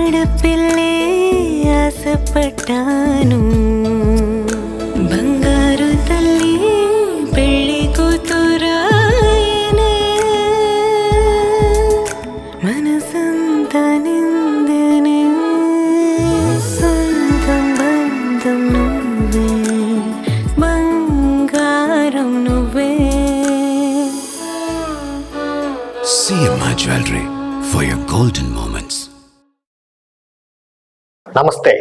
ఆడపిల్లే ఆశపడ్డాను, బంగారు తల్లి పెళ్లి కూతురాయనే, మనసంతా నిందనే, సొంతం బంధం నువ్వే, బంగారం నువ్వే. CMI Jewelry for your golden moments. నమస్తే,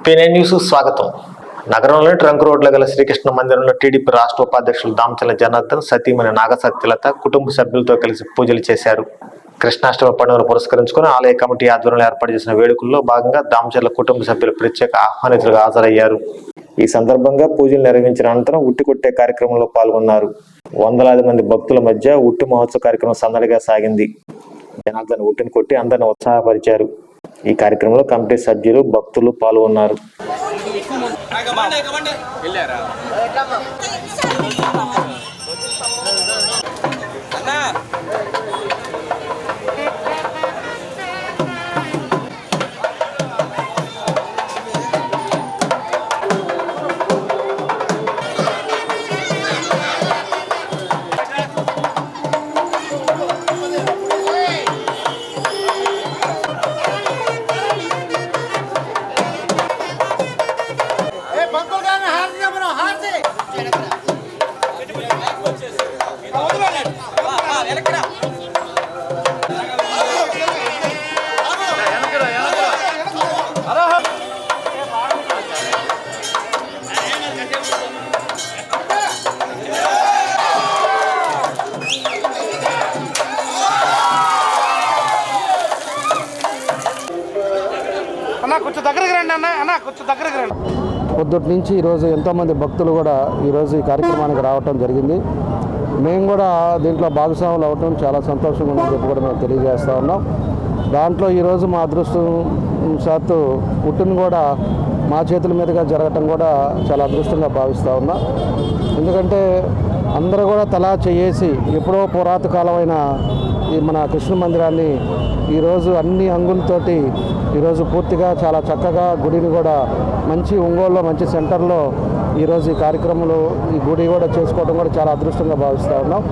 PNA న్యూస్ స్వాగతం. నగరంలోని ట్రంక్ రోడ్లో గల శ్రీకృష్ణ మందిరంలో టీడీపీ రాష్ట్ర ఉపాధ్యక్షులు దామచల జనార్దన్, సతీమణి నాగసత్యలత కుటుంబ సభ్యులతో కలిసి పూజలు చేశారు. కృష్ణాష్టమి పండుగను పురస్కరించుకుని ఆలయ కమిటీ ఆధ్వర్యంలో ఏర్పాటు చేసిన వేడుకల్లో భాగంగా దామచర్ల కుటుంబ సభ్యులు ప్రత్యేక ఆహ్వానితులుగా హాజరయ్యారు. ఈ సందర్భంగా పూజలు నిర్వహించిన అనంతరం ఉట్టి కొట్టే కార్యక్రమంలో పాల్గొన్నారు. వందలాది మంది భక్తుల మధ్య ఉట్టి మహోత్సవ కార్యక్రమం సందడిగా సాగింది. జనార్దన్ ఉట్టిని కొట్టి అందరిని ఉత్సాహపరిచారు. ఈ కార్యక్రమంలో కమిటీ సభ్యులు, భక్తులు పాల్గొన్నారు. పొద్దుటి నుంచి ఈరోజు ఎంతోమంది భక్తులు కూడా ఈరోజు ఈ కార్యక్రమానికి రావటం జరిగింది. మేము కూడా దీంట్లో భాగస్వాములు అవ్వటం చాలా సంతోషంగా ఉందని చెప్పి కూడా మేము తెలియజేస్తూ ఉన్నాం. దాంట్లో ఈరోజు మా అదృష్టం శాత్తు పుట్టిన కూడా మా చేతుల మీదుగా జరగటం కూడా చాలా అదృష్టంగా భావిస్తూ ఉన్నాం. ఎందుకంటే అందరూ కూడా తలా చేసి ఎప్పుడో పురాతన కాలమైన ఈ మన కృష్ణ మందిరాన్ని ఈరోజు అన్ని హంగులతోటి ఈరోజు పూర్తిగా చాలా చక్కగా గుడిని కూడా మంచి ఒంగోలులో మంచి సెంటర్లో ఈరోజు ఈ కార్యక్రమాలు ఈ గుడి కూడా చేసుకోవడం కూడా చాలా అదృష్టంగా భావిస్తూ ఉన్నాం.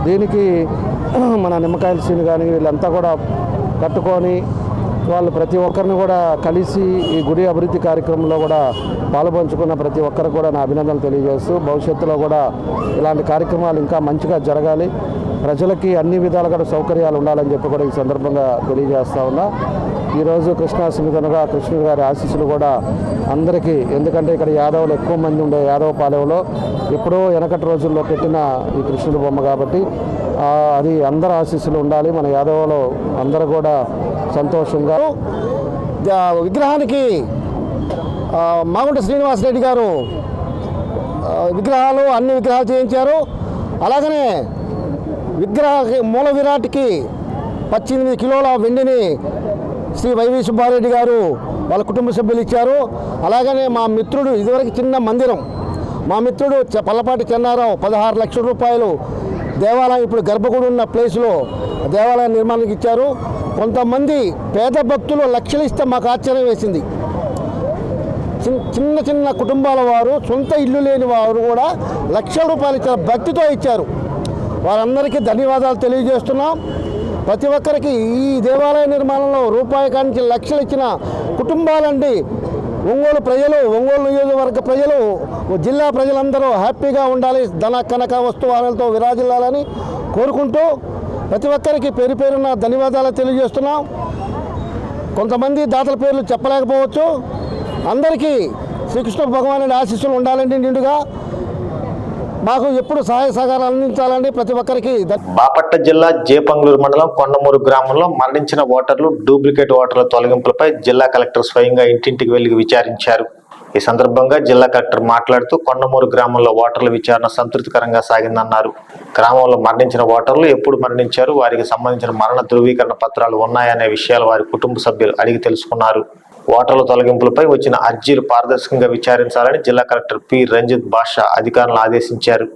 దీనికి మన నిమ్మకాయల సీని కానీ వీళ్ళంతా కూడా కట్టుకొని వాళ్ళు ప్రతి ఒక్కరిని కూడా కలిసి ఈ గుడి అభివృద్ధి కార్యక్రమంలో కూడా పాలుపంచుకున్న ప్రతి ఒక్కరికి కూడా నా అభినందనలు తెలియజేస్తూ భవిష్యత్తులో కూడా ఇలాంటి కార్యక్రమాలు ఇంకా మంచిగా జరగాలి, ప్రజలకి అన్ని విధాలుగా సౌకర్యాలు ఉండాలని చెప్పి కూడా ఈ సందర్భంగా తెలియజేస్తూ ఉన్నా. ఈరోజు కృష్ణాష్టమి కనుక కృష్ణుడి గారి ఆశీస్సులు కూడా అందరికీ, ఎందుకంటే ఇక్కడ యాదవులు ఎక్కువ మంది ఉండే యాదవ పాలెంలో ఎప్పుడో వెనకటి రోజుల్లో పెట్టిన ఈ కృష్ణుడి బొమ్మ కాబట్టి అది అందరి ఆశీస్సులు ఉండాలి. మన యాదవలో అందరూ కూడా సంతోషంగా విగ్రహానికి మాగుంట శ్రీనివాసరెడ్డి గారు అన్ని విగ్రహాలు చేయించారు. అలాగనే మూల విరాట్కి 18 కిలోల వెండిని శ్రీ వైవి సుబ్బారెడ్డి గారు వాళ్ళ కుటుంబ సభ్యులు ఇచ్చారు. అలాగనే మా మిత్రుడు ఇదివరకు చిన్న మందిరం, మా మిత్రుడు పల్లపాటి చెన్నారావు 16 లక్షల రూపాయలు దేవాలయం ఇప్పుడు గర్భగుడి ఉన్న ప్లేస్లో దేవాలయం నిర్మాణానికి ఇచ్చారు. కొంతమంది పేద భక్తులు లక్షలు ఇస్తే మాకు ఆశ్చర్యం వేసింది. చిన్న చిన్న కుటుంబాల వారు, సొంత ఇల్లు లేని వారు కూడా లక్షల రూపాయలు ఇచ్చారు, భక్తితో ఇచ్చారు. వారందరికీ ధన్యవాదాలు తెలియజేస్తున్నాం. ప్రతి ఒక్కరికి ఈ దేవాలయ నిర్మాణంలో రూపాయి కానించి లక్షలు ఇచ్చిన కుటుంబాలండి ఒంగోలు ప్రజలు, ఒంగోలు నియోజకవర్గ ప్రజలు, జిల్లా ప్రజలందరూ హ్యాపీగా ఉండాలి, ధన కనక వస్తువాలతో విరాజిల్లాలని కోరుకుంటూ ప్రతి ఒక్కరికి పేరు పేరున ధన్యవాదాలు తెలియజేస్తున్నాం. కొంతమంది దాతల పేర్లు చెప్పలేకపోవచ్చు. అందరికీ శ్రీకృష్ణ భగవానుడి ఆశీస్సులు ఉండాలండి నిండుగా. మాకు ఎప్పుడు సహాయ సహకారాలు అందించాలని ప్రతి ఒక్కరికి. బాపట్ల జిల్లా జేపంగ్లూరు మండలం కొండమూరు గ్రామంలో మరణించిన ఓటర్లు, డూప్లికేట్ ఓటర్ల తొలగింపులపై జిల్లా కలెక్టర్ స్వయంగా ఇంటింటికి వెళ్లి విచారించారు. ఈ సందర్భంగా జిల్లా కలెక్టర్ మాట్లాడుతూ కొండమూరు గ్రామంలో ఓటర్ల విచారణ సంతృప్తికరంగా సాగిందన్నారు. గ్రామంలో మరణించిన ఓటర్లు ఎప్పుడు మరణించారు, వారికి సంబంధించిన మరణ ధృవీకరణ పత్రాలు ఉన్నాయనే విషయాలు వారి కుటుంబ సభ్యులు అడిగి తెలుసుకున్నారు. ఓటర్ల తొలగింపులపై వచ్చిన అర్జీలు పారదర్శకంగా విచారించాలని జిల్లా కలెక్టర్ పి రంజిత్ బాషా అధికారులను ఆదేశించారు.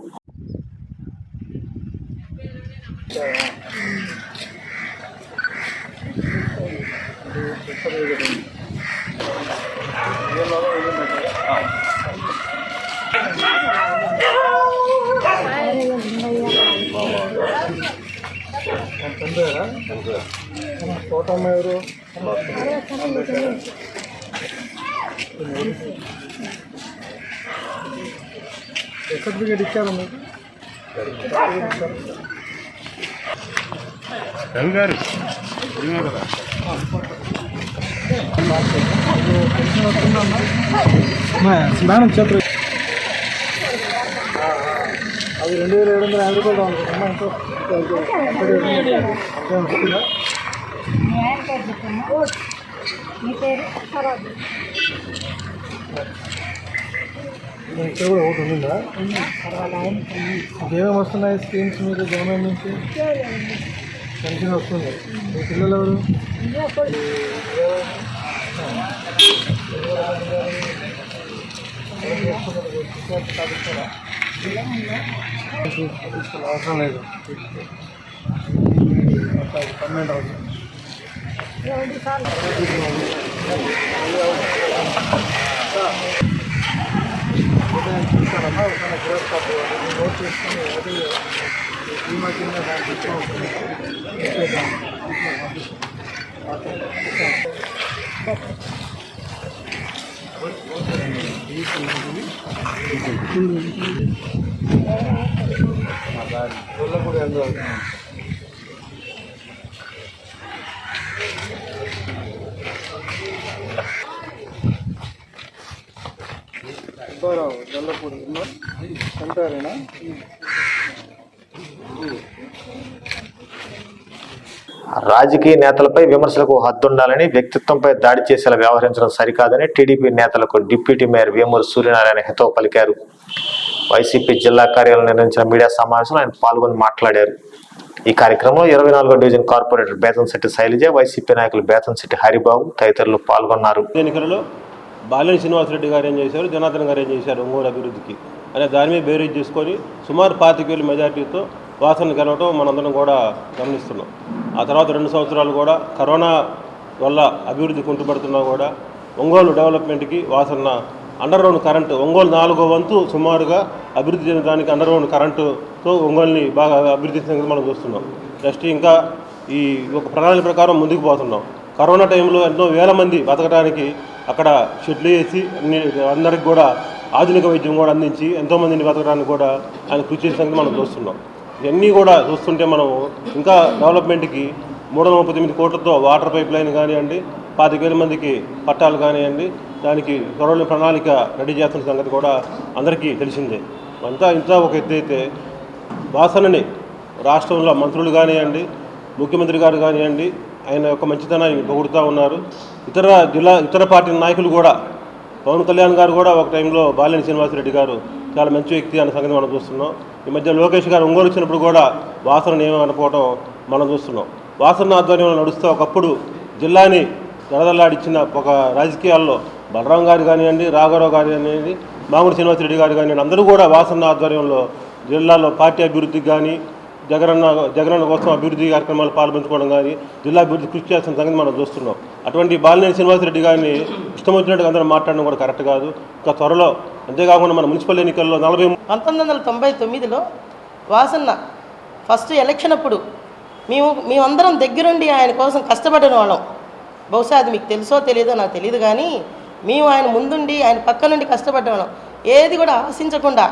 సర్టిఫికేట్ ఇచ్చారు మీకు గారు మేడం చెప్పు అది 2750 రూపాయలు అనుకుంటున్నా ఇంకా కూడా ఒకటి ఉందా? ఇంకేమేమి వస్తున్నాయి స్కీమ్స్ మీకు గవర్నమెంట్ నుంచి? పెన్షన్ వస్తుంది. మీ పిల్లలు ఎవరు? అవసరం లేదు. పర్మనెంట్ అవసరం. చూస్తానమ్మా ఒకసారి గ్రేస్ కార్డు నోట్ చేసుకుని అది బీమా కింద కూడా ఎందుకు జల్లపూడి సెంటరేనా? రాజకీయ నేతలపై విమర్శలకు హద్దుండాలని, వ్యక్తిత్వంపై దాడి చేసేలా వ్యవహరించడం సరికాదని టీడీపీ నేతలకు డిప్యూటీ మేయర్ వేమూరు సూర్యనారాయణ హితవు పలికారు. వైసీపీ జిల్లా కార్యాలయంలో నిర్వహించిన మీడియా సమావేశంలో ఆయన పాల్గొని మాట్లాడారు. ఈ కార్యక్రమంలో 24వ డివిజన్ కార్పొరేటర్ బేతంశెట్టి శైలజ, వైసీపీ నాయకులు బేతంశెట్టి హరిబాబు తదితరులు పాల్గొన్నారు. ఎన్నికలలో బాలినేని శ్రీనివాసరెడ్డి గారు ఏం చేశారు, జనార్దన్ గారు ఏం చేశారు ఒంగోలు అభివృద్ధికి అనే దాని మీద బేరీజ్ చేసుకొని సుమారు 25,000 మెజార్టీతో వాసన గెలవడం మనందరం కూడా గమనిస్తున్నాం. ఆ తర్వాత 2 సంవత్సరాలు కూడా కరోనా వల్ల అభివృద్ధి కుంటుపడుతున్నా కూడా ఒంగోలు డెవలప్మెంట్కి వాసన అండర్ గ్రౌండ్ కరెంటు, ఒంగోలు 4వ వంతు సుమారుగా అభివృద్ధి చెందడానికి అండర్ గ్రౌండ్ కరెంటుతో ఒంగోలుని బాగా అభివృద్ధి చేసిన మనం చూస్తున్నాం. నెక్స్ట్ ఇంకా ఈ ఒక ప్రణాళిక ప్రకారం ముందుకు పోతున్నాం. కరోనా టైంలో ఎన్నో వేల మంది బతకడానికి అక్కడ షెడ్లు వేసి అందరికి కూడా ఆధునిక వైద్యం కూడా అందించి ఎంతోమందిని బతకడానికి కూడా ఆయన కృషి చేసిన సంగతి మనం చూస్తున్నాం. ఇవన్నీ కూడా చూస్తుంటే మనం ఇంకా డెవలప్మెంట్కి 339 కోట్లతో వాటర్ పైప్ లైన్ కానివ్వండి, 25,000 మందికి పట్టాలు కానివ్వండి, దానికి త్వరలో ప్రణాళిక రెడీ చేస్తున్న సంగతి కూడా అందరికీ తెలిసిందే. ఇంత ఒక ఎత్తు అయితే వాసనని రాష్ట్రంలో మంత్రులు కానివ్వండి, ముఖ్యమంత్రి గారు కానివ్వండి ఆయన యొక్క మంచితనాన్ని పొగుడుతూ ఉన్నారు. ఇతర పార్టీ నాయకులు కూడా, పవన్ కళ్యాణ్ గారు కూడా ఒక టైంలో బాలినేని శ్రీనివాసరెడ్డి గారు చాలా మంచి వ్యక్తి అనే సంగతి మనం చూస్తున్నాం. ఈ మధ్య లోకేష్ గారు ఒంగోలు వచ్చినప్పుడు కూడా వాసనని ఏమనుకోవడం మనం చూస్తున్నాం. వాసన ఆధ్వర్యంలో నడుస్తూ ఒకప్పుడు జిల్లాని దడదల్లాడిచ్చిన ఒక రాజకీయాల్లో బలరాం గారు కానివ్వండి, రాఘవరావు గారు కానివ్వండి, మామిడి శ్రీనివాసరెడ్డి గారు కానివ్వండి అందరూ కూడా వాసన ఆధ్వర్యంలో జిల్లాలో పార్టీ అభివృద్ధికి కానీ జగనన్న కోసం అభివృద్ధి కార్యక్రమాలు పాల్పంచుకోవడం కానీ జిల్లా అభివృద్ధి కృషి చేస్తున్న సంగతి మనం చూస్తున్నాం. అటువంటి బాలినేని శ్రీనివాసరెడ్డి గారిని ఇష్టం వచ్చినట్టుగా అందరూ మాట్లాడడం కూడా కరెక్ట్ కాదు. ఇంకా త్వరలో అంతేకాకుండా మన మున్సిపల్ ఎన్నికల్లో 1999లో వాసన్న ఫస్ట్ ఎలక్షన్ అప్పుడు మేమందరం దగ్గరుండి ఆయన కోసం కష్టపడిన వాళ్ళం. బహుశా అది మీకు తెలుసో తెలియదో నాకు తెలియదు, కానీ మేము ఆయన ముందుండి ఆయన పక్క నుండి కష్టపడ్డాం. ఏది కూడా ఆశించకుండా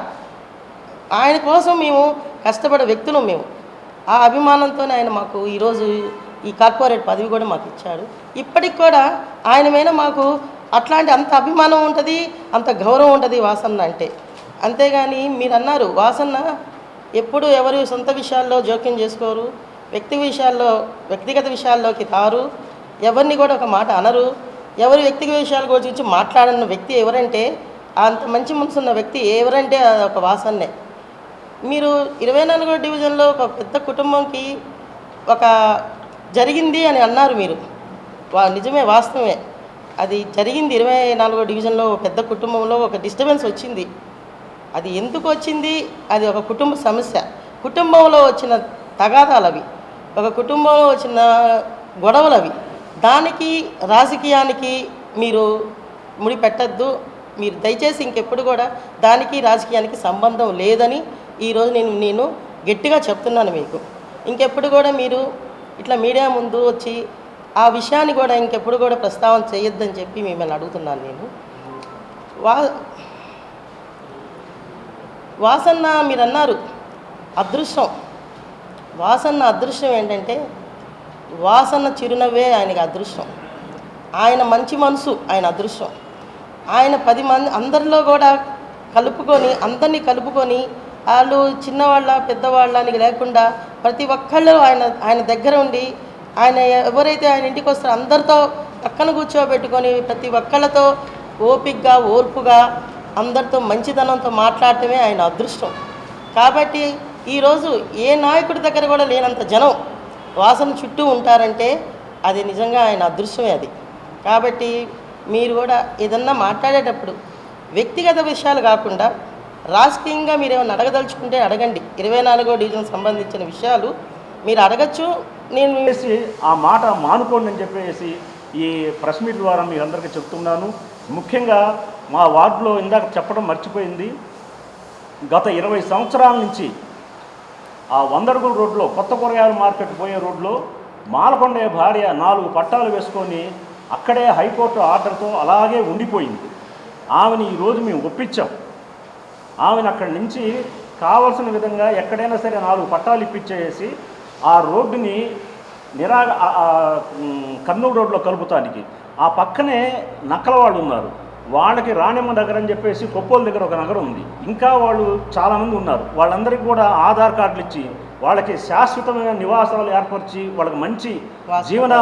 ఆయన కోసం మేము కష్టపడే వ్యక్తులు మేము. ఆ అభిమానంతోనే ఆయన మాకు ఈరోజు ఈ కార్పొరేట్ పదవి కూడా మాకు ఇచ్చాడు. ఇప్పటికి కూడా ఆయన మీద మాకు అట్లాంటి అంత అభిమానం ఉంటుంది, అంత గౌరవం ఉంటుంది వాసన్న అంటే. అంతేగాని మీరు అన్నారు వాసన్న ఎప్పుడు ఎవరు సొంత విషయాల్లో జోక్యం చేసుకోరు, వ్యక్తిగత విషయాల్లోకి రారు, ఎవరిని కూడా ఒక మాట అనరు, ఎవరు వ్యక్తిగత విషయాల గురించి మాట్లాడిన వ్యక్తి ఎవరంటే అంత మంచి మనసున్న వ్యక్తి ఎవరంటే ఒక వాసన్నే. మీరు 24వ డివిజన్లో ఒక పెద్ద కుటుంబంకి ఒక జరిగింది అని అన్నారు మీరు. నిజమే, వాస్తవమే, అది జరిగింది. 24వ డివిజన్లో పెద్ద కుటుంబంలో ఒక డిస్టర్బెన్స్ వచ్చింది. అది ఎందుకు వచ్చింది? అది ఒక కుటుంబ సమస్య, కుటుంబంలో వచ్చిన తగాదాలు అవి, ఒక కుటుంబంలో వచ్చిన గొడవలు అవి. దానికి రాజకీయానికి మీరు ముడి పెట్టద్దు. మీరు దయచేసి ఇంకెప్పుడు కూడా దానికి రాజకీయానికి సంబంధం లేదని ఈరోజు నేను గట్టిగా చెప్తున్నాను మీకు. ఇంకెప్పుడు కూడా మీరు ఇట్లా మీడియా ముందు వచ్చి ఆ విషయాన్ని కూడా ఇంకెప్పుడు కూడా ప్రస్తావన చేయొద్దని చెప్పి మిమ్మల్ని అడుగుతున్నాను నేను. వాసన్న మీరు అన్నారు అదృష్టం. వాసన్న అదృష్టం ఏంటంటే వాసన్న చిరునవ్వే ఆయనకి అదృష్టం. ఆయన మంచి మనసు ఆయన అదృష్టం. ఆయన 10 మంది అందరిలో కూడా అందరినీ కలుపుకొని వాళ్ళు చిన్నవాళ్ళ పెద్దవాళ్ళ అని లేకుండా ప్రతి ఒక్కళ్ళు ఆయన దగ్గర ఉండి ఆయన ఎవరైతే ఆయన ఇంటికి వస్తారో అందరితో పక్కన కూర్చోబెట్టుకొని ప్రతి ఒక్కళ్ళతో ఓపికగా ఓర్పుగా అందరితో మంచితనంతో మాట్లాడటమే ఆయన అదృష్టం. కాబట్టి ఈరోజు ఏ నాయకుడి దగ్గర కూడా లేనంత జనం వాసన చుట్టూ ఉంటారంటే అది నిజంగా ఆయన అదృష్టమే అది. కాబట్టి మీరు కూడా ఏదన్నా మాట్లాడేటప్పుడు వ్యక్తిగత విషయాలు కాకుండా రాజకీయంగా మీరు ఏమైనా అడగదలుచుకుంటే అడగండి. 24వ డివిజన్ సంబంధించిన విషయాలు మీరు అడగచ్చు. నేను ఆ మాట మానుకోండి అని చెప్పేసి ఈ ప్రెస్ మీట్ ద్వారా మీ అందరికీ చెప్తున్నాను. ముఖ్యంగా మా వార్డులో ఇందాక చెప్పడం మర్చిపోయింది, గత 20 సంవత్సరాల నుంచి ఆ 100 అడుగుల రోడ్లో కొత్త కూరగాయల మార్కెట్ పోయే రోడ్లో మాలకొండ భార్య 4 పట్టాలు వేసుకొని అక్కడే హైకోర్టు ఆర్డర్తో అలాగే ఉండిపోయింది. ఆమెను ఈరోజు మేము ఒప్పించాం. ఆమెను అక్కడి నుంచి కావలసిన విధంగా ఎక్కడైనా సరే 4 పట్టాలు ఇప్పించేసి ఆ రోడ్డుని కర్నూలు రోడ్లో కలుపుతానికి ఆ పక్కనే నక్కలవాళ్ళు ఉన్నారు. వాళ్ళకి రాణిమ్మ నగర్ అని చెప్పేసి కొప్పోల దగ్గర ఒక నగరం ఉంది. ఇంకా వాళ్ళు చాలామంది ఉన్నారు. వాళ్ళందరికీ కూడా ఆధార్ కార్డులు ఇచ్చి వాళ్ళకి శాశ్వతమైన నివాసాలు ఏర్పరిచి వాళ్ళకి మంచి జీవన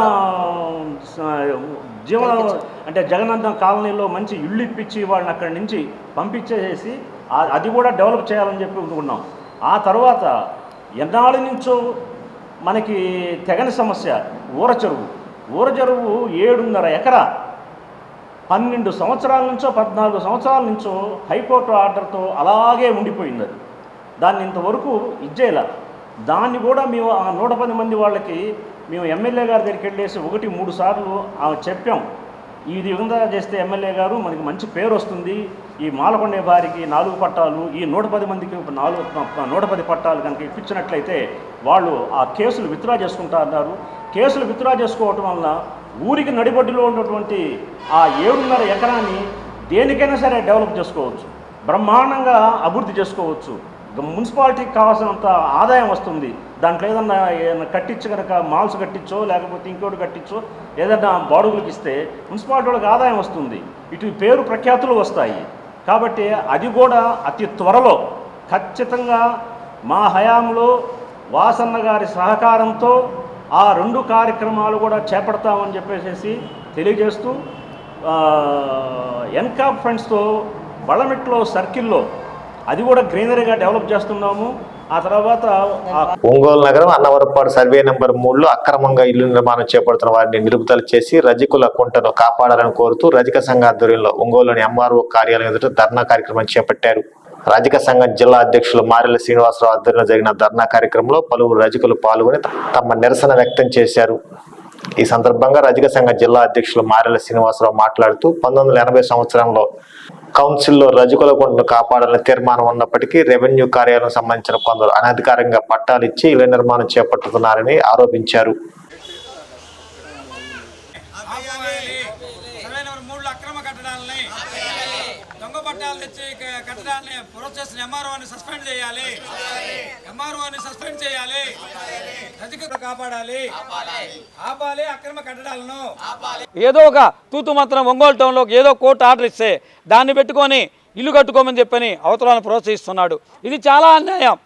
అంటే జగనందం కాలనీలో మంచి ఇళ్ళు ఇప్పించి వాళ్ళని అక్కడి నుంచి పంపించేసి అది కూడా డెవలప్ చేయాలని చెప్పి అనుకున్నాం. ఆ తర్వాత ఎన్నాళ్ళ నుంచో మనకి తెగని సమస్య ఊర చెరువు 7.5 ఎకరా 12 సంవత్సరాల నుంచో 14 సంవత్సరాల నుంచో హైకోర్టు ఆర్డర్తో అలాగే ఉండిపోయింది. అది దాన్ని ఇంతవరకు ఇచ్చేయాల. దాన్ని కూడా మేము ఆ 110 మంది వాళ్ళకి మేము ఎమ్మెల్యే గారి దగ్గరికి వెళ్ళేసి 1-3 సార్లు చెప్పాం. ఈ విధంగా చేస్తే ఎమ్మెల్యే గారు మనకి మంచి పేరు వస్తుంది, ఈ మాలకొండ భారికి 4 పట్టాలు ఈ 110 మందికి 110 పట్టాలు కనుక ఇప్పించినట్లయితే వాళ్ళు ఆ కేసులు విత్డ్రా చేసుకుంటా అన్నారు. కేసులు విత్డ్రా చేసుకోవటం వల్ల ఊరికి నడిబొడ్డులో ఉన్నటువంటి ఆ 7.5 ఎకరాన్ని దేనికైనా సరే డెవలప్ చేసుకోవచ్చు, బ్రహ్మాండంగా అభివృద్ధి చేసుకోవచ్చు. మున్సిపాలిటీకి కావాల్సినంత ఆదాయం వస్తుంది. దాంట్లో ఏదన్నా కట్టించి కనుక మాల్స్ కట్టించో లేకపోతే ఇంకోటి కట్టించో ఏదన్నా బాడుగులకు ఇస్తే మున్సిపాలిటీ వాళ్ళకి ఆదాయం వస్తుంది, ఇటు పేరు ప్రఖ్యాతులు వస్తాయి. కాబట్టి అది కూడా అతి త్వరలో ఖచ్చితంగా మా హయాంలో వాసన్న గారి సహకారంతో ఆ 2 కార్యక్రమాలు కూడా చేపడతామని చెప్పేసి తెలియజేస్తూ ఎన్కాప్ ఫండ్స్తో బళ్ళమెట్లో సర్కిల్లో అది కూడా గ్రీనరీగా డెవలప్ చేస్తున్నాము. ఆ తర్వాత ఒంగోలు నగరం అన్నవరపాడు సర్వే నెంబర్ 3లో అక్రమంగా ఇల్లు నిర్మాణం చేపడుతున్న వారిని నిలుపుదల చేసి రజకుల కుంటను కాపాడాలని కోరుతూ రజక సంఘ ఆధ్వర్యంలో ఒంగోలులోని ఎంఆర్ఓ కార్యాలయం ఎదుట ధర్నా కార్యక్రమం చేపట్టారు. రజక సంఘం జిల్లా అధ్యక్షులు మారెల శ్రీనివాసరావు ఆధ్వర్యంలో జరిగిన ధర్నా కార్యక్రమంలో పలువురు రజకులు పాల్గొని తమ నిరసన వ్యక్తం చేశారు. ఈ సందర్భంగా రజక సంఘ జిల్లా అధ్యక్షులు మారెల శ్రీనివాసరావు మాట్లాడుతూ 1980 సంవత్సరంలో కౌన్సిల్లో రజకుల కుంటను కాపాడాలని తీర్మానం ఉన్నప్పటికీ రెవెన్యూ కార్యాలయం సంబంధించిన కొందరు అనధికారంగా పట్టాలు ఇచ్చి ఇళ్ల నిర్మాణం చేపట్టుతున్నారని ఆరోపించారు. దొంగ పట్టాలు తెచ్చి కట్టడాన్ని ప్రోత్సహిస్తున్న ఎంఆర్ఓని సస్పెండ్ చేయాలి, ఎంఆర్ఓని సస్పెండ్ చేయాలి, రజకులను కాపాడాలి, ఆపాలి అక్రమ కట్టడాలను. ఏదో ఒక తూతు మాత్రం ఒంగోలు టౌన్లో ఏదో కోర్టు ఆర్డర్ ఇస్తే దాన్ని పెట్టుకొని ఇల్లు కట్టుకోమని చెప్పని అవతలను ప్రోత్సహిస్తున్నాడు. ఇది చాలా అన్యాయం.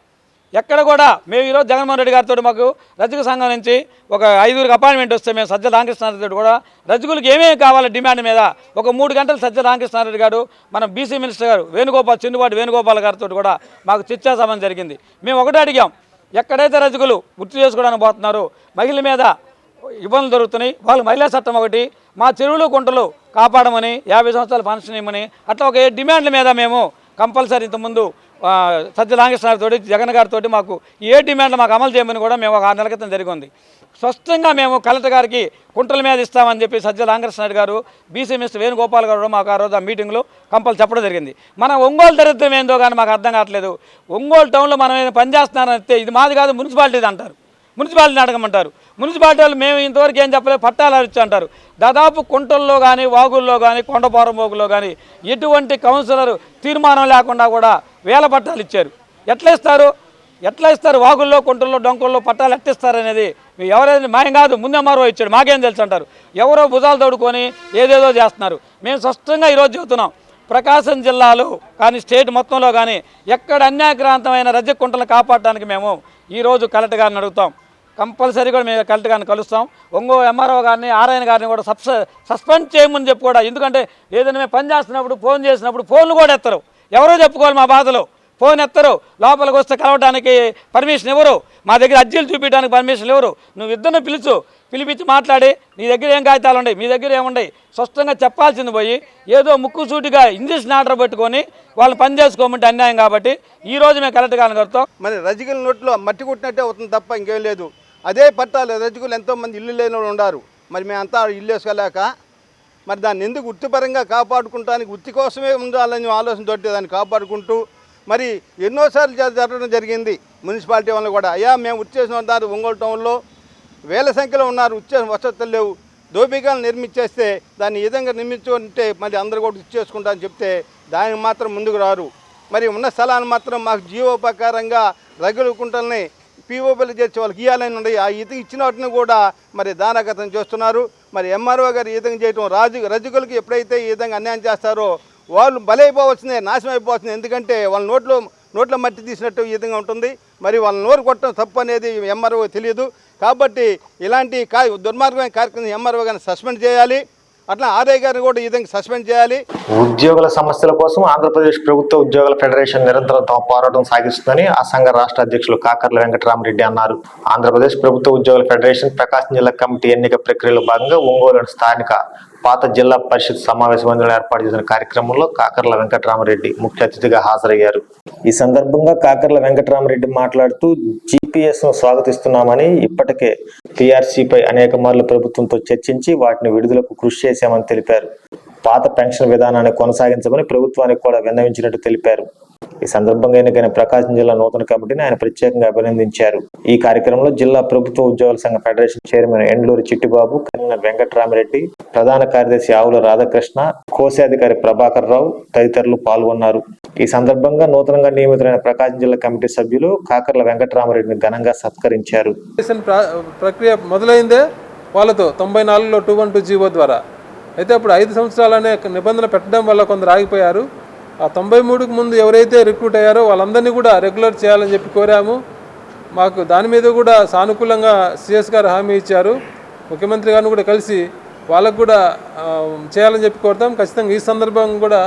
ఎక్కడ కూడా మేము ఈరోజు జగన్మోహన్ రెడ్డి గారితో మాకు రజక సంఘం నుంచి ఒక 5 అపాయింట్మెంట్ వస్తే మేము సజ్జల రామకృష్ణారెడ్డి కూడా రజకులకు ఏమేమి కావాలి డిమాండ్ మీద ఒక 3 గంటలు సజ్జల రామకృష్ణారెడ్డి గారు మన బీసీ మినిస్టర్ గారు చిన్నుపాటి వేణుగోపాల్ గారితో కూడా మాకు చర్చా సభ జరిగింది. మేము ఒకటే అడిగాం, ఎక్కడైతే రజకులు వృత్తి చేసుకోవడానికి పోతున్నారో మహిళల మీద ఇబ్బందులు జరుగుతున్నాయి, వాళ్ళు మహిళా చట్టం ఒకటి మా చెరువులు కుంటలు కాపాడమని 50 సంవత్సరాల పెన్షన్ ఇవ్వమని అట్లా ఒక డిమాండ్ల మీద మేము కంపల్సరీ ఇంతకుముందు సజ్జల రామకృష్ణారితో జగన్ గారితో మాకు ఏ డిమాండ్లు మాకు అమలు చేయమని కూడా మేము ఒక 6 నెలల క్రితం జరిగింది. స్పష్టంగా మేము కలెక్టర్ గారికి కుంటల మీద ఇస్తామని చెప్పి సజ్జల రామకృష్ణారెడ్డి గారు, బీసీ మినిస్టర్ వేణుగోపాల్ గారు మాకు ఆ రోజు ఆ మీటింగ్లో కంపల్ చెప్పడం జరిగింది. మన ఒంగోలు దరిద్రం ఏందో కానీ మాకు అర్థం కావట్లేదు. ఒంగోలు టౌన్లో మనం ఏదైనా పనిచేస్తున్నారంటే ఇది మాది కాదు మున్సిపాలిటీది అంటారు, మున్సిపాలిటీని అడగమంటారు. మున్సిపాలిటీ వాళ్ళు మేము ఇంతవరకు ఏం చెప్పలేదు, పట్టాలు ఇచ్చి అంటారు. దాదాపు కుంటల్లో కానీ వాగుల్లో కానీ కొండపారంబోగుల్లో కానీ ఎటువంటి కౌన్సిలర్ తీర్మానం లేకుండా కూడా వేల పట్టాలు ఇచ్చారు. ఎట్లా ఇస్తారు వాగుల్లో కుంటల్లో డొంకల్లో పట్టాలు ఎట్టిస్తారు అనేది ఎవరైనా మాయం కాదు, ముందు ఎంఆర్ఓ ఇచ్చాడు మాకేం తెలుసు అంటారు. ఎవరో భుజాలు తోడుకొని ఏదేదో చేస్తున్నారు. మేము స్పష్టంగా ఈరోజు చెబుతున్నాం, ప్రకాశం జిల్లాలో కానీ స్టేట్ మొత్తంలో కానీ ఎక్కడ అన్యాయక్రాంతమైన రజ్జ కుంటలను కాపాడడానికి మేము ఈరోజు కలెక్టర్ గారిని అడుగుతాం. కంపల్సరీ కూడా మేము కలెక్టర్ గారిని కలుస్తాం. ఒంగోలు ఎంఆర్ఓ గారిని ఆర్ఐఎన్ గారిని కూడా సస్పెండ్ చేయమని చెప్పి కూడా, ఎందుకంటే ఏదైనా మేము పని చేస్తున్నప్పుడు ఫోన్ చేసినప్పుడు ఫోన్లు కూడా ఎత్తరు. ఎవరో చెప్పుకోవాలి మా బాధలు, ఫోన్ ఎత్తరు. లోపలికి వస్తే కలవడానికి పర్మిషన్ ఎవరు, మా దగ్గర అర్జీలు చూపించడానికి పర్మిషన్ ఎవరు. నువ్వు ఇద్దరిని పిలిపించి మాట్లాడి నీ దగ్గర ఏం కాగితాలు ఉన్నాయి, మీ దగ్గర ఏముండయి స్పష్టంగా చెప్పాల్సింది పోయి ఏదో ముక్కుసూటిగా ఇంజక్షన్ ఆర్డర్ పెట్టుకొని వాళ్ళు పని చేసుకోమంటే అన్యాయం. కాబట్టి ఈరోజు మేము కలెక్టర్ గారిని కలుస్తాం. మరి రజకుల నోట్లో మట్టి కొట్టినట్టే అవుతుంది తప్ప ఇంకేం లేదు. అదే పట్టాలు రజకులు ఎంతోమంది ఇల్లు లేని వాళ్ళు ఉన్నారు. మరి మేమంతా ఇల్లు వేసుకోలేక మరి దాన్ని ఎందుకు వృత్తిపరంగా కాపాడుకుంటానికి వృత్తి కోసమే ఉండాలని ఆలోచనతో దాన్ని కాపాడుకుంటూ మరి ఎన్నోసార్లు జరగడం జరిగింది. మున్సిపాలిటీ వాళ్ళు కూడా అయ్యా మేము వృత్తి చేసిన ఉన్నారు, ఒంగోలు టౌన్లో వేల సంఖ్యలో ఉన్నారు, వసతులు లేవు, దోపికాలు నిర్మించేస్తే దాన్ని ఈ విధంగా నిర్మించుకుంటే మళ్ళీ అందరూ కూడా ఇచ్చేసుకుంటా అని చెప్తే దానికి మాత్రం ముందుకు రారు. మరి ఉన్న స్థలాన్ని మాత్రం మాకు జీవోపకారంగా రగులు కుంటల్ని పీఓపీలు చేర్చి వాళ్ళకి ఇవ్వాలని ఉన్నాయి. ఆ ఈత ఇచ్చిన వాటిని కూడా మరి దానగతం చేస్తున్నారు. మరి ఎంఆర్ఓ గారు ఈ విధంగా చేయటం రజకులకి ఎప్పుడైతే ఈ విధంగా అన్యాయం చేస్తారో వాళ్ళు బలైపోవచ్చునే, నాశనం అయిపోవచ్చునే. ఎందుకంటే వాళ్ళ నోట్లో మట్టి తీసినట్టు ఈ విధంగా ఉంటుంది. మరి వాళ్ళ నోరు కొట్టడం తప్పు అనేది ఎంఆర్ఓ తెలియదు. కాబట్టి ఇలాంటి దుర్మార్గమైన కార్యక్రమం ఎంఆర్ఓ గారిని సస్పెండ్ చేయాలి. అట్లా ఆర్ఐ గారిని కూడా ఈ విధంగా సస్పెండ్ చేయాలి. ఉద్యోగుల సమస్యల కోసం ఆంధ్రప్రదేశ్ ప్రభుత్వ ఉద్యోగుల ఫెడరేషన్ నిరంతరం తమ పోరాటం సాగిస్తుందని ఆ సంఘ రాష్ట్ర అధ్యక్షులు కాకర్ల వెంకటరామరెడ్డి అన్నారు. ఆంధ్రప్రదేశ్ ప్రభుత్వ ఉద్యోగుల ఫెడరేషన్ ప్రకాశం జిల్లా కమిటీ ఎన్నిక ప్రక్రియలో భాగంగా ఒంగోలులోని స్థానిక పాత జిల్లా పరిషత్ సమావేశ మందిరంలో ఏర్పాటు చేసిన కార్యక్రమంలో కాకర్ల వెంకటరామరెడ్డి ముఖ్య అతిథిగా హాజరయ్యారు. ఈ సందర్భంగా కాకర్ల వెంకటరామరెడ్డి మాట్లాడుతూ జీపీఎస్ ను స్వాగతిస్తున్నామని, ఇప్పటికే పీఆర్సీపై అనేక మార్లు ప్రభుత్వంతో చర్చించి వాటిని విడుదలకు కృషి చేశామని తెలిపారు. పాత పెన్షన్ విధానాన్ని కొనసాగించమని ప్రభుత్వానికి కూడా విన్నవించినట్టు తెలిపారు. ఈ సందర్భంగా ఎన్నికైన ప్రకాశం జిల్లా నూతన కమిటీని ఆయన ప్రత్యేకంగా అభినందించారు. ఈ కార్యక్రమంలో జిల్లా ప్రభుత్వ ఉద్యోగుల సంఘ federation chairman Endluri Chittibabu, convener Venkataramareddy, ప్రధాన కార్యదర్శి ఆవుల రాధాకృష్ణ, కోశాధికారి ప్రభాకర్ రావు తదితరులు పాల్గొన్నారు. ఈ సందర్భంగా నూతనంగా నియమితులైన ప్రకాశం జిల్లా కమిటీ సభ్యులు కాకర్ల వెంకటరామరెడ్డిని ఘనంగా సత్కరించారు. ప్రక్రియ మొదలైందే వాళ్ళతో 94లో 212 జీవో ద్వారా. అయితే అప్పుడు 5 సంవత్సరాలనే నిబంధన పెట్టడం వల్ల కొందరు ఆగిపోయారు. ఆ 93కు ముందు ఎవరైతే రిక్రూట్ అయ్యారో వాళ్ళందరినీ కూడా రెగ్యులర్ చేయాలని చెప్పి కోరాము. మాకు దాని మీద కూడా సానుకూలంగా సిఎస్ గారు హామీ ఇచ్చారు. ముఖ్యమంత్రి గారిని కూడా కలిసి వాళ్ళకు కూడా చేయాలని చెప్పి కోరుతాం. ఖచ్చితంగా ఈ సందర్భంగా కూడా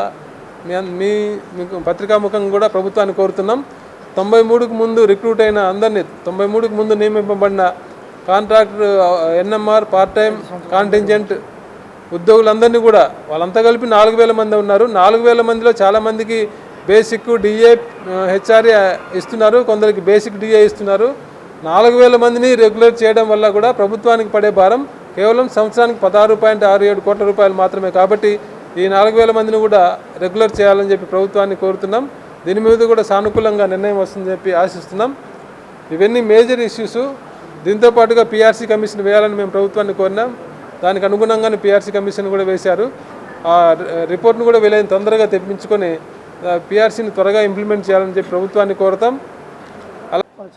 మీకు పత్రికాముఖంగా కూడా ప్రభుత్వాన్ని కోరుతున్నాం. 93కు ముందు రిక్రూట్ అయిన అందరినీ, 93కు ముందు నియమింపబడిన contractor, NMR, part time, contingent ఉద్యోగులందరినీ కూడా వాళ్ళంతా కలిపి 4000 మంది ఉన్నారు. 4000 మందిలో చాలామందికి బేసిక్ డిఏ, హెచ్ఆర్ఏ ఇస్తున్నారు, కొందరికి బేసిక్ డిఏ ఇస్తున్నారు. 4000 మందిని రెగ్యులర్ చేయడం వల్ల కూడా ప్రభుత్వానికి పడే భారం కేవలం సంవత్సరానికి 16.67 కోట్ల రూపాయలు మాత్రమే. కాబట్టి ఈ 4000 మందిని కూడా రెగ్యులర్ చేయాలని చెప్పి ప్రభుత్వాన్ని కోరుతున్నాం. దీని మీద కూడా సానుకూలంగా నిర్ణయం వస్తుందని చెప్పి ఆశిస్తున్నాం. ఇవన్నీ మేజర్ ఇష్యూస్. దీంతో పాటుగా పీఆర్సీ కమిషన్ వేయాలని మేము ప్రభుత్వాన్ని కోరినాం. దానికి అనుగుణంగానే పీఆర్సీ కమిషన్ కూడా వేశారు. ఆ రిపోర్ట్ను కూడా వీలైన తొందరగా తెప్పించుకొని పీఆర్సీని త్వరగా ఇంప్లిమెంట్ చేయాలని చెప్పి ప్రభుత్వాన్ని కోరుతాం.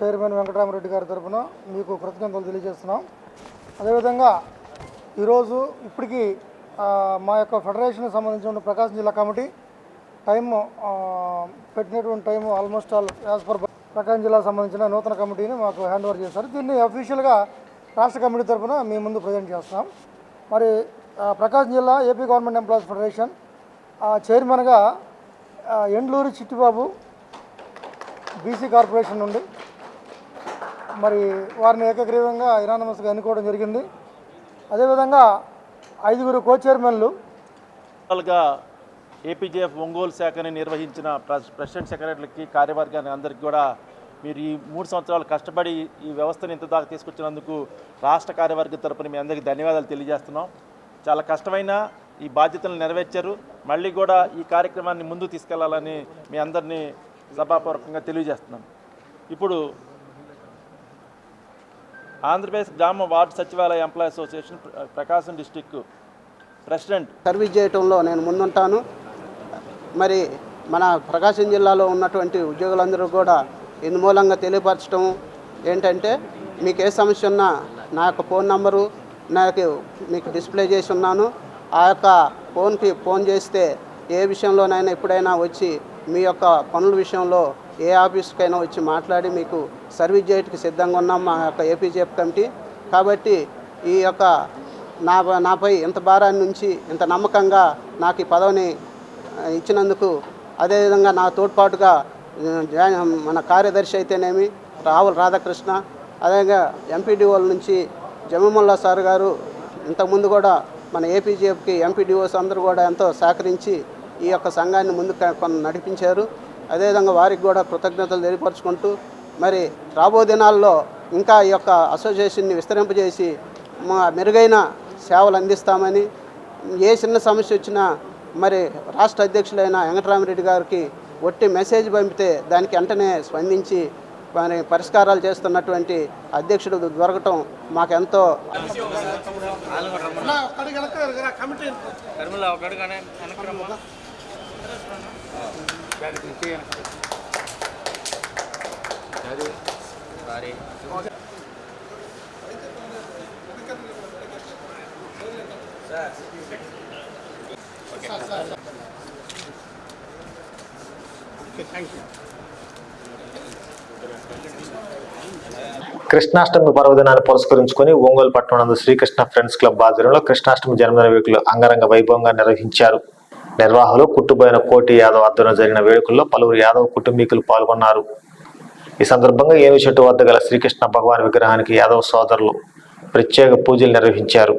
చైర్మన్ వెంకటరామరెడ్డి గారి తరఫున మీకు కృతజ్ఞతలు తెలియజేస్తున్నాం. అదేవిధంగా ఈరోజు ఇప్పటికీ మా యొక్క ఫెడరేషన్కి సంబంధించిన ప్రకాశం జిల్లా కమిటీ పెట్టినటువంటి time almost all as per Prakasam జిల్లాకు సంబంధించిన నూతన కమిటీని మాకు హ్యాండ్ ఓవర్ చేశారు. దీన్ని అఫీషియల్గా రాష్ట్ర కమిటీ తరఫున మీ ముందు ప్రజెంట్ చేస్తున్నాం. మరి ప్రకాశం జిల్లా ఏపీ గవర్నమెంట్ ఎంప్లాయీస్ ఫెడరేషన్ చైర్మన్గా ఎండ్లూరి చిట్టిబాబు బీసీ కార్పొరేషన్ నుండి మరి వారిని ఏకగ్రీవంగా యునానిమస్గా ఎన్నుకోవడం జరిగింది. అదేవిధంగా 5 కో చైర్మన్లు ఏపీజేఎఫ్ ఒంగోలు శాఖని నిర్వహించిన ప్రెసిడెంట్ సెక్రటరీకి, కార్యవర్గానికి అందరికీ కూడా మీరు ఈ 3 సంవత్సరాలు కష్టపడి ఈ వ్యవస్థను ఇంత దాకా తీసుకొచ్చినందుకు రాష్ట్ర కార్యవర్గ తరపున మీ అందరికీ ధన్యవాదాలు తెలియజేస్తున్నాం. చాలా కష్టమైన ఈ బాధ్యతలను నెరవేర్చారు. మళ్ళీ కూడా ఈ కార్యక్రమాన్ని ముందుకు తీసుకెళ్లాలని మీ అందరినీ సభాపూర్వకంగా తెలియజేస్తున్నాం. ఇప్పుడు ఆంధ్రప్రదేశ్ గ్రామ వార్డు సచివాలయ ఎంప్లాయీ అసోసియేషన్ ప్రకాశం డిస్టిక్ ప్రెసిడెంట్ సర్వీస్ చేయటంలో నేను ముందుంటాను. మరి మన ప్రకాశం జిల్లాలో ఉన్నటువంటి ఉద్యోగులందరూ కూడా ఇందుమూలంగా తెలియపరచడం ఏంటంటే, మీకు ఏ సమస్య ఉన్నా నా యొక్క ఫోన్ నంబరు మీకు డిస్ప్లే చేసి ఉన్నాను. ఆ యొక్క ఫోన్కి ఫోన్ చేస్తే ఏ విషయంలోనైనా ఎప్పుడైనా వచ్చి మీ యొక్క పనుల విషయంలో ఏ ఆఫీస్కైనా వచ్చి మాట్లాడి మీకు సర్వీస్ చేయడానికి సిద్ధంగా ఉన్నాం మా యొక్క ఏపీజేఎఫ్ కమిటీ. కాబట్టి ఈ యొక్క నాపై ఇంత భారాన్ని నుంచి ఇంత నమ్మకంగా నాకు ఈ పదవిని ఇచ్చినందుకు, అదేవిధంగా నా తోడ్పాటుగా మన కార్యదర్శి అయితేనేమి రావుల రాధాకృష్ణ, అదేవిధంగా ఎంపీడీఓల నుంచి జమీముల్లా సార్ గారు, ఇంతకుముందు కూడా మన ఏపీజేఎఫ్కి ఎంపీడీఓస్ అందరూ కూడా ఎంతో సహకరించి ఈ యొక్క సంఘాన్ని ముందుకు నడిపించారు. అదేవిధంగా వారికి కూడా కృతజ్ఞతలు తెలియపరుచుకుంటూ, మరి రాబో దినాల్లో ఇంకా ఈ యొక్క అసోసియేషన్ని విస్తరింపజేసి మెరుగైన సేవలు అందిస్తామని, ఏ చిన్న సమస్య వచ్చినా మరి రాష్ట్ర అధ్యక్షులైన వెంకటరామరెడ్డి గారికి ఒట్టి మెసేజ్ పంపితే దానికి వెంటనే స్పందించి మరి పరిష్కారాలు చేస్తున్నటువంటి అధ్యక్షుడు దొరకటం మాకెంతో. కృష్ణాష్టమి పర్వదినాన్ని పురస్కరించుకొని ఒంగోలు పట్టణం నందు శ్రీకృష్ణ ఫ్రెండ్స్ క్లబ్ ఆధ్వర్యంలో కృష్ణాష్టమి జన్మదిన వేడుకలు అంగరంగ వైభవంగా నిర్వహించారు. నిర్వాహకులు కుట్టుబోయిన కోటి యాదవ్ ఆధ్వర్యంలో జరిగిన వేడుకల్లో పలువురు యాదవ్ కుటుంబీకులు పాల్గొన్నారు. ఈ సందర్భంగా ఏనుగు చెట్టు వద్ద గల శ్రీకృష్ణ భగవాన్ విగ్రహానికి యాదవ్ సోదరులు ప్రత్యేక పూజలు నిర్వహించారు.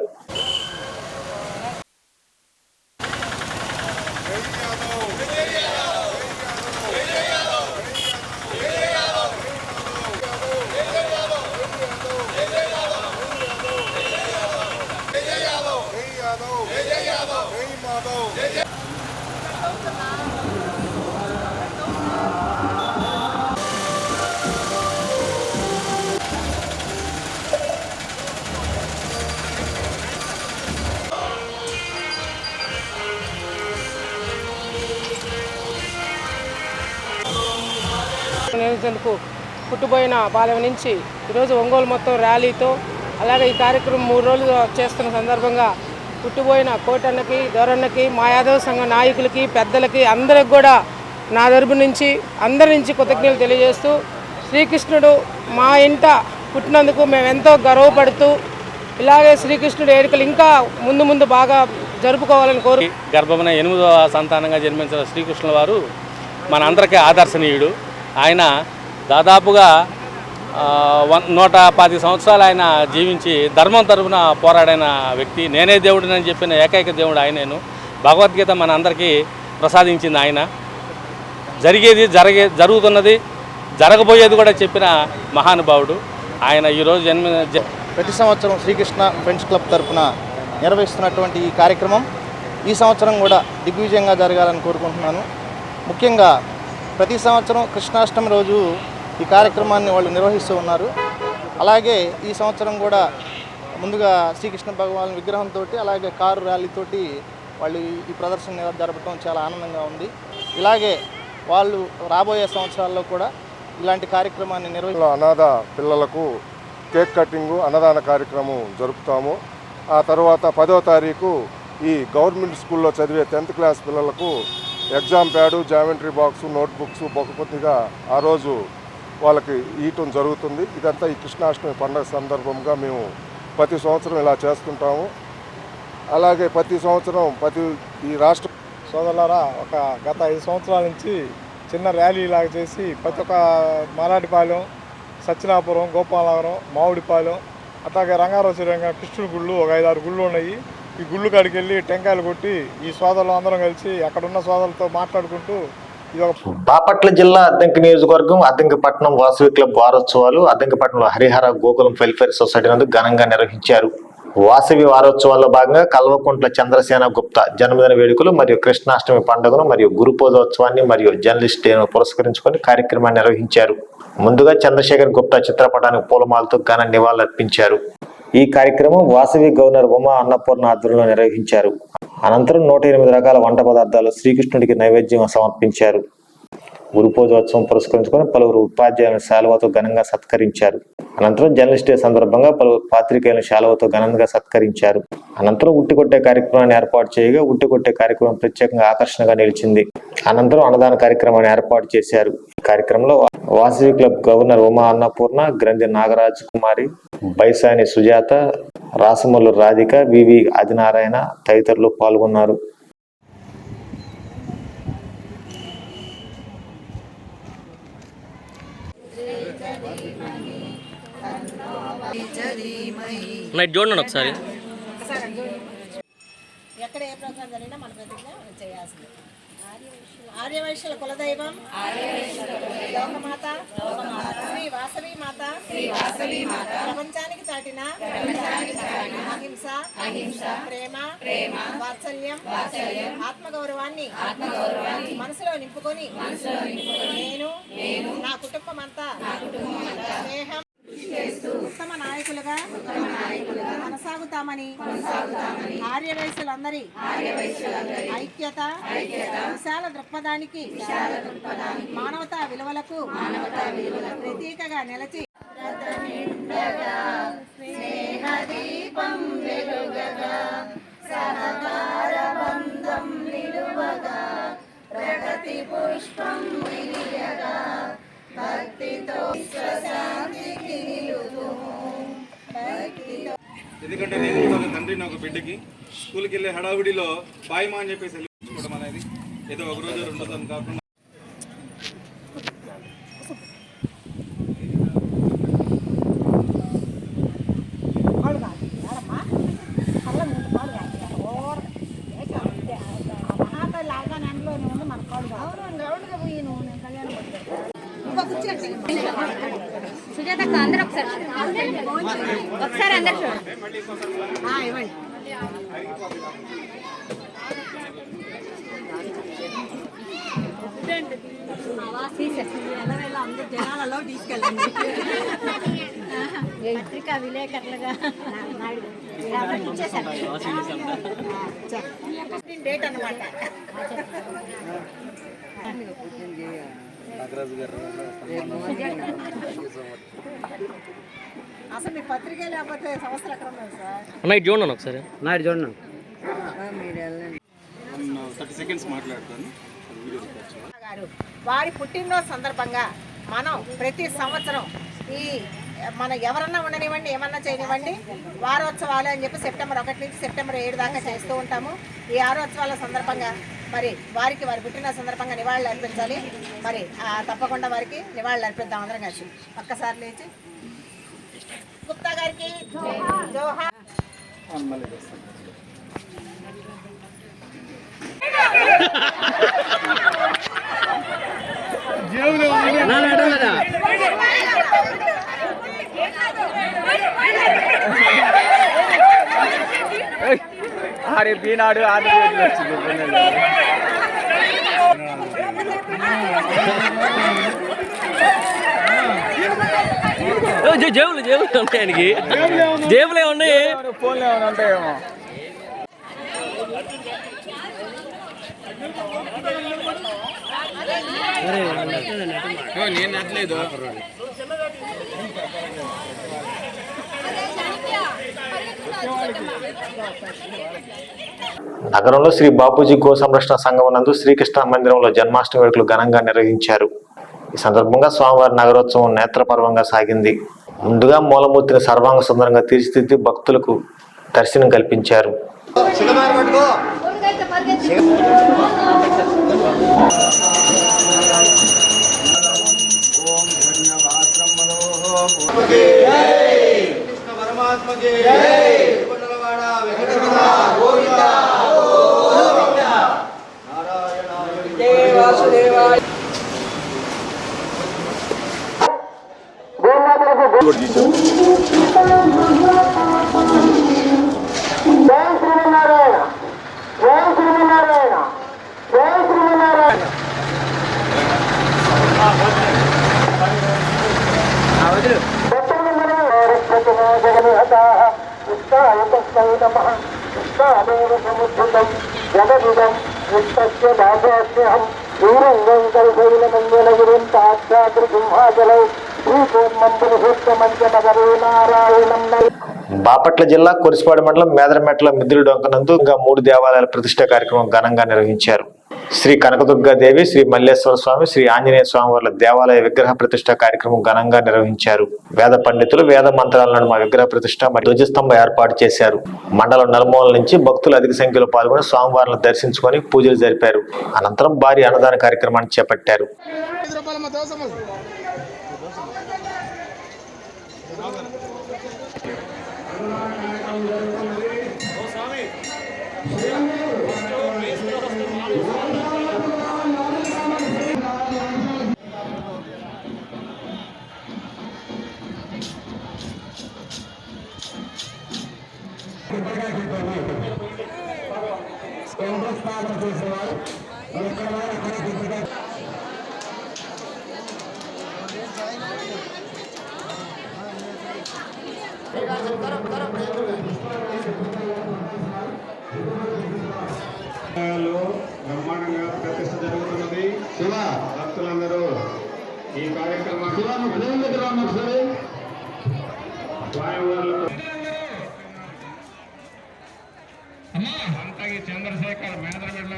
నిర్వహించేందుకు పుట్టుబోయిన పాలెం నుంచి ఈరోజు ఒంగోలు మొత్తం ర్యాలీతో, అలాగే ఈ కార్యక్రమం 3 రోజులు చేస్తున్న సందర్భంగా పుట్టుబోయిన కోటన్నకి, దొరన్నకి, మా యాదవ్ సంఘ నాయకులకి, పెద్దలకి అందరికి కూడా నా తరపు నుంచి అందరి నుంచి కృతజ్ఞతలు తెలియజేస్తూ, శ్రీకృష్ణుడు మా ఇంట పుట్టినందుకు మేము ఎంతో గర్వపడుతూ, ఇలాగే శ్రీకృష్ణుడు వేడుకలు ఇంకా ముందు ముందు బాగా జరుపుకోవాలని కోరు. గర్భమైన 8వ సంతానంగా జన్మించిన శ్రీకృష్ణుల వారు మన అందరికీ ఆదర్శనీయుడు. ఆయన దాదాపుగా 110 సంవత్సరాలు ఆయన జీవించి ధర్మం తరపున పోరాడిన వ్యక్తి. నేనే దేవుడిని చెప్పిన ఏకైక దేవుడు ఆయనేను. భగవద్గీత మన అందరికీ ప్రసాదించింది ఆయన. జరుగుతున్నది జరగబోయేది కూడా చెప్పిన మహానుభావుడు ఆయన. ఈరోజు ప్రతి సంవత్సరం శ్రీకృష్ణ ఫ్రెండ్స్ క్లబ్ తరఫున నిర్వహిస్తున్నటువంటి ఈ కార్యక్రమం ఈ సంవత్సరం కూడా దిగ్విజయంగా జరగాలని కోరుకుంటున్నాను. ముఖ్యంగా ప్రతి సంవత్సరం కృష్ణాష్టమి రోజు ఈ కార్యక్రమాన్ని వాళ్ళు నిర్వహిస్తూ ఉన్నారు. అలాగే ఈ సంవత్సరం కూడా ముందుగా శ్రీకృష్ణ భగవాన్ విగ్రహంతో అలాగే కారు ర్యాలీతోటి వాళ్ళు ఈ ప్రదర్శన జరపడం చాలా ఆనందంగా ఉంది. ఇలాగే వాళ్ళు రాబోయే సంవత్సరాల్లో కూడా ఇలాంటి కార్యక్రమాన్ని అనాథ పిల్లలకు కేక్ కటింగు అన్నదాన కార్యక్రమం జరుపుతాము. ఆ తర్వాత 10వ తారీఖు ఈ గవర్నమెంట్ స్కూల్లో చదివే 10th క్లాస్ పిల్లలకు exam pad, geometry box, notebooks బహుమతిగా ఆ రోజు వాళ్ళకి ఇవ్వటం జరుగుతుంది. ఇదంతా ఈ కృష్ణాష్టమి పండుగ సందర్భంగా మేము ప్రతి సంవత్సరం ఇలా చేస్తుంటాము. అలాగే ప్రతి సంవత్సరం ఈ రాష్ట్ర సోదరులారా గత 5 సంవత్సరాల నుంచి చిన్న ర్యాలీ లాగా చేసి ప్రతి ఒక్క మారాటిపాలెం, సత్యనాపురం, గోపాలనగరం, మామిడిపాలెం, అట్లాగే రంగారావు కృష్ణుడి గుళ్ళు ఒక 5-6 గుళ్ళు ఉన్నాయి. ఈ గుళ్ళు కాడికి వెళ్ళి టెంకాయలు కొట్టి ఈ సోదరులు అందరం కలిసి అక్కడున్న సోదరులతో మాట్లాడుకుంటూ ఇది ఒక బాపట్ల జిల్లా అద్దంకి నియోజకవర్గం అద్దంకిపట్నం వాసవి క్లబ్ వారోత్సవాలు అద్దంకిపట్నంలో హరిహర గోకులం వెల్ఫేర్ సొసైటీ నందు ఘనంగా నిర్వహించారు. వాసవి వారోత్సవాల్లో భాగంగా కల్వకుంట్ల చంద్రసేన గుప్తా జన్మదిన వేడుకలు మరియు కృష్ణాష్టమి పండుగను మరియు గురు పూజోత్సవాన్ని మరియు జర్నలిస్ట్ డేను పురస్కరించుకొని కార్యక్రమాన్ని నిర్వహించారు. ముందుగా చంద్రశేఖర్ గుప్తా చిత్రపటానికి పూలమాలతో ఘన నివాళులర్పించారు. ఈ కార్యక్రమం వాసవి గవర్నర్ ఉమా అన్నపూర్ణ ఆధ్వర్యంలో నిర్వహించారు. అనంతరం 108 రకాల వంట పదార్థాలు శ్రీకృష్ణుడికి నైవేద్యం సమర్పించారు. గురు పూజోత్సవం పురస్కరించుకొని పలువురు ఉపాధ్యాయులను శాలువాతో ఘనంగా సత్కరించారు. అనంతరం జర్నలిస్ట్ డే సందర్భంగా పలువురు పాత్రికేయులను శాలువాతో ఘనంగా సత్కరించారు. అనంతరం ఉట్టికొట్టే కార్యక్రమాన్ని ఏర్పాటు చేయగా ఉట్టికొట్టే కార్యక్రమం ప్రత్యేకంగా ఆకర్షణగా నిలిచింది. అనంతరం అన్నదాన కార్యక్రమాన్ని ఏర్పాటు చేశారు. ఈ కార్యక్రమంలో వాసవి క్లబ్ గవర్నర్ ఉమా అన్నపూర్ణ, గ్రంథి నాగరాజ్ కుమారి, బైసాని సుజాత, రాసమల్లు రాధిక, వివి ఆదినారాయణ తదితరులు పాల్గొన్నారు. చూడండి ఒకసారి. ఎక్కడ ఏ ప్రోగ్రాం జరిగినా మన ప్రతిజ్ఞ చేయాల్సింది. ఆర్యవైశ్యుల కులదైవం లోకమాత శ్రీ వాసవి మాత ప్రపంచానికి చాటిన అహింస ప్రేమ వాత్సల్యం ఆత్మగౌరవాన్ని మనసులో నింపుకొని నేను నా కుటుంబం అంతా స్నేహం ఉత్తమ నాయకులుగా కొనసాగుతామని ఆర్యవైశ్యులందరి ఐక్యత విశాల దృక్పథానికి మానవతా విలువలకు ప్రతీకగా నిలిచి ప్రగతి పుష్పం ఎందుకంటే నేను ఒక తండ్రిని ఒక బిడ్డకి స్కూల్కి వెళ్ళే హడావుడిలో బాయ్మా అని చెప్పేసి వెళ్ళించుకోవడం అనేది ఏదో ఒక రోజు 2 రోజులు కాకుండా సుజాత అందరూ ఒకసారి అందరూ ఇవ్వండి. అందరూ జనాలలో తీసుకెళ్ళండి. పత్రికా విలేకరులుగా డేట్ అన్నమాట. అసలు మీ పత్రిక లేకపోతే సంవత్సరం ఎక్కడ ఉన్నారు సార్? నైట్ చూడండి ఒకసారి. నైట్ చూడండి. 30 సెకండ్స్ మాట్లాడతాను. వారి పుట్టినరోజు సందర్భంగా మనం ప్రతి సంవత్సరం ఈ మనం ఎవరన్నా ఉండనివ్వండి ఏమన్నా చేయనివ్వండి వారోత్సవాలు అని చెప్పి సెప్టెంబర్ 1 నుంచి సెప్టెంబర్ 7 దాకా చేస్తూ ఉంటాము. ఈ వారోత్సవాల సందర్భంగా మరి వారికి వారి పుట్టిన సందర్భంగా నివాళులు అర్పించాలి. మరి తప్పకుండా వారికి నివాళులు అర్పిద్దాం అందరం కలిసి. ఒక్కసారి లేచి గుప్తా గారికి జోహార్. అరే బీనాడు ఆంధ్రప్రదేశ్ వచ్చింది. జేబులు ఉంటాయి ఆయనకి. జేబులే ఉన్నాయి. ఫోన్లు ఏమైనా ఉంటాయేమో. నేను నచ్చలేదు. నగరంలో శ్రీ బాపూజీ గో సంరక్షణ సంఘం నందు శ్రీకృష్ణ మందిరంలో జన్మాష్టమి వేడుకలు ఘనంగా నిర్వహించారు. ఈ సందర్భంగా స్వామివారి నగరోత్సవం నేత్రపర్వంగా సాగింది. ముందుగా మూలమూర్తిని సర్వాంగ సుందరంగా తీర్చిదిద్ది భక్తులకు దర్శనం కల్పించారు. పరమాత్మకి జై. శ్రీకృతం జగదిదం నిత్య దాసాస్యహం శ్రీరంగం కల్పైలమంగళగిరిం సాక్షాత్ సింహాచలై నారాయణం. బాపట్ల జిల్లా కొరిసిపాడు మండలం మేదరమెట్ల మిద్దుల డొంకనందు ఇంకా 3 దేవాలయాల ప్రతిష్ఠ కార్యక్రమం ఘనంగా నిర్వహించారు. శ్రీ కనకదుర్గాదేవి, శ్రీ మల్లేశ్వర స్వామి, శ్రీ ఆంజనేయ స్వామి వార్ల దేవాలయ విగ్రహ ప్రతిష్ఠ కార్యక్రమం ఘనంగా నిర్వహించారు. వేద పండితులు వేద మంత్రాల నడుమ విగ్రహ ప్రతిష్ఠ మరియు ధ్వజస్తంభం ఏర్పాటు చేశారు. మండలం నలుమూల నుంచి భక్తులు అధిక సంఖ్యలో పాల్గొని స్వామివారిని దర్శించుకొని పూజలు జరిపారు. అనంతరం భారీ అన్నదాన కార్యక్రమాన్ని చేపట్టారు. బ్రహ్మాండంగా ప్రతిష్ట జరుగుతున్నది. భక్తులందరూ ఈ కార్యక్రమాన్ని చంద్రశేఖర్ మేదరమెట్ల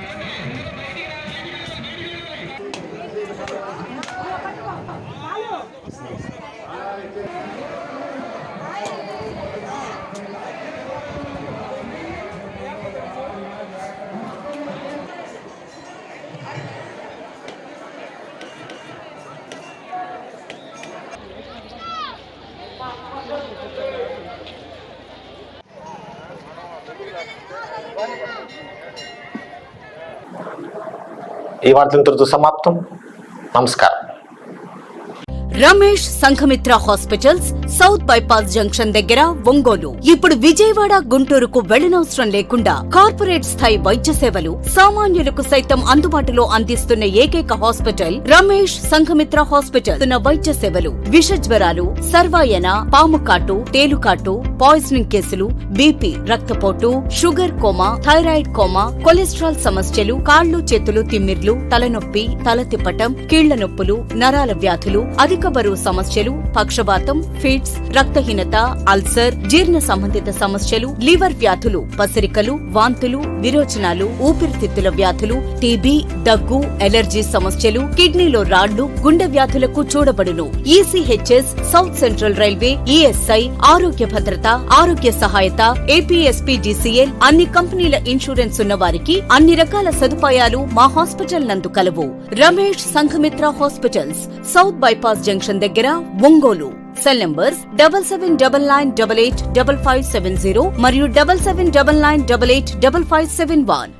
ఈ వార్త ఇంతటితో సమాప్తం. నమస్కారం. Ramesh Sanghamitra hospitals, south bypass junction దగ్గర, ఒంగోలు. ఇప్పుడు విజయవాడ, గుంటూరుకు వెళ్లనవసరం లేకుండా కార్పొరేట్ స్థాయి వైద్య సేవలు సామాన్యులకు సైతం అందుబాటులో అందిస్తున్న ఏకైక హాస్పిటల్ రమేష్ సంఘమిత్ర హాస్పిటల్. వైద్య సేవలు: విష జ్వరాలు, సర్వాయన, పాముకాటు, తేలుకాటు, పాయిజనింగ్ కేసులు, బీపీ, రక్తపోటు, sugar coma, thyroid coma, cholesterol సమస్యలు, కాళ్లు చేతులు తిమ్మిర్లు, తలనొప్పి, తల తిప్పటం, కీళ్ల నొప్పులు, నరాల వ్యాధులు, అధిక బరువు సమస్యలు, పక్షవాతం, ఫిట్స్, రక్తహీనత, అల్సర్, జీర్ణ సంబంధిత సమస్యలు, లివర్ వ్యాధులు, పసిరికలు, వాంతులు, విరోచనాలు, ఊపిరితిత్తుల వ్యాధులు, టీబీ, దగ్గు, ఎలర్జీ సమస్యలు, కిడ్నీలో రాళ్లు, గుండె వ్యాధులకు చూడబడును. ECHS, south central railway, ESI, Arogya Bhadrata, ఆరోగ్య సహాయత, ఏపీఎస్పీడీసీఎల్, అన్ని కంపెనీల ఇన్సూరెన్స్ ఉన్న వారికి అన్ని రకాల సదుపాయాలు మా హాస్పిటల్ నందు కలవు. Ramesh Sanghamitra hospitals, south bypass junction దగ్గర, ఒంగోలు. సెల్ నంబర్స్ 7799885570 మరియు 7799885571.